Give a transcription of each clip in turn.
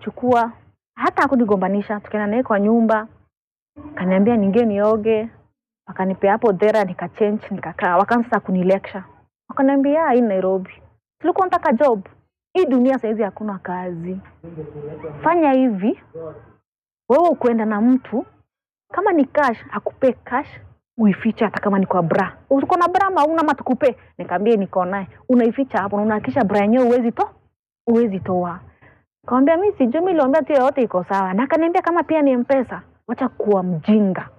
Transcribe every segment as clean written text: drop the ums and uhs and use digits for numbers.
akanichukua, hata hakunigombanisha, tukaenda naye kwa nyumba. Akaniambia ninge nioge, akanipea hapo dera nikachange nikakaa. Wakaanza kunilecture. Wakaniambia hii Nairobi, tulikuwa nataka job. Hii dunia saizi hakuna kazi. Fanya hivi, wewe ukwenda na mtu kama ni cash akupe cash, uificha hata kama ni kwa bra. Uko na bra ama una matukupe? Nikamwambia niko naye. Unaificha hapo na unahakisha bra yenyewe uwezi toa. Kaambia mimi sijui, mimi niliambia tu yote iko sawa. Na akaniambia kama pia ni M-Pesa, wacha kuwa mjinga.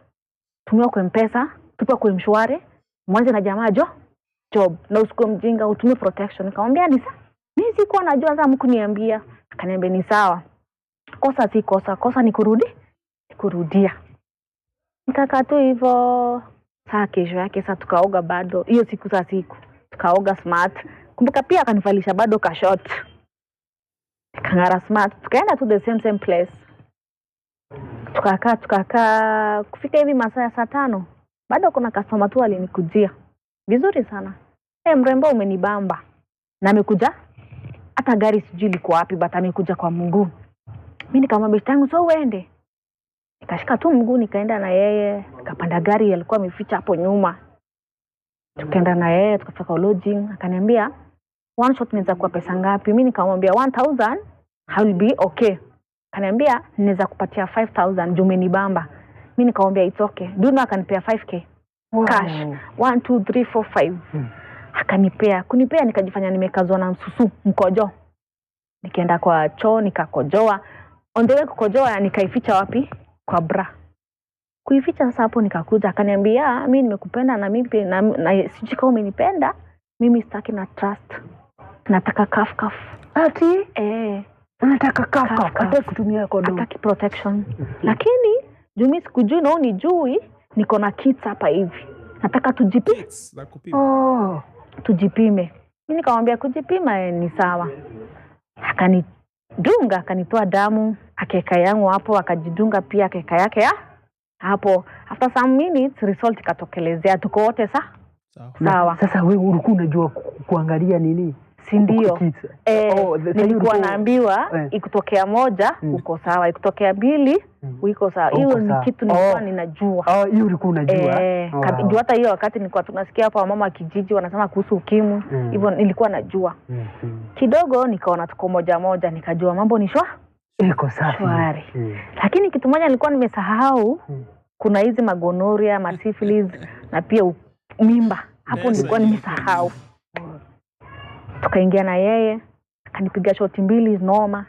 Tumia kwa M-Pesa, tupa kwa Mshwari, mwanze na jamaa job na usikuwe mjinga, utumie protection. Nikamwambia ni sawa. Mimi sikuwa najua hata mkuniambia. Akaniambia ni sawa. Kosa si kosa, kosa ni kurudia. Nikakaa tu hivyo. Saa kesho yake sasa tukaoga bado. Hiyo siku tukaoga smart. Kumbuka pia akanivalisha bado ka short. Kangara smart. Tukaenda to the same place. Tukakaa kufika hivi masaa ya 5. Bado kuna customer tu alinikujia. Vizuri sana. Mrembo umenibamba. Na amekuja hata gari sijui liko wapi, but amekuja kwa mguu. Mimi nikamwambia tangu so uende. Nikashika tu mguu nikaenda na yeye, nikapanda gari alikuwa ameficha hapo nyuma. Tukaenda na yeye tukafika lodging, akaniambia one shot niweza kwa pesa ngapi? Mimi nikamwambia 1000 I will be okay. Akaniambia niweza kupatia 5000 juu umenibamba. Mimi nikamwambia it's okay. Duno akanipea 5k cash. 1 2 3 4 5. Akanipea, kunipea nikajifanya nimekazwa na msusu mkojo. Nikaenda kwa choo nikakojoa. On the way kukojoa nikaificha wapi? Kwa bra. Kuificha sasa hapo nikakuja akaniambia mimi nimekupenda na mimi na sijui kama umenipenda, mimi sitaki na trust. Nataka kaf. Ati? Nataka kaf. Hata kutumia condom. Nataka protection. Lakini mimi sikujui na unijui niko na kids hapa hivi. Nataka tujipime. Tujipime. Mimi nikamwambia kujipima ni sawa. Akanidunga, akanitoa damu, akeka yangu hapo, akajidunga pia akeka yake hapo. After some minutes result ikatokelezea, tuko wote sawa. Sasa wewe ulikuwa unajua kuangalia nini? Si ndio? Nilikuwa naambiwa ikutokea 1 uko sawa, ikutokea 2 uko sawa. Hiyo ni kitu nilikuwa ninajua. Hiyo ulikuwa unajua. Kabla hata hiyo wakati nilikuwa tunasikia hapa mama kijiji wanasema kuhusu ukimwi, hivyo nilikuwa najua. Kidogo nikaona tuko moja nikajua mambo ni iko safi. Lakini kitu moja nilikuwa nimesahau, kuna hizi magonoria, syphilis na pia mimba. Hapo nilikuwa nimesahau. Tukaingia na yeye, akanipiga shoti 2 noma.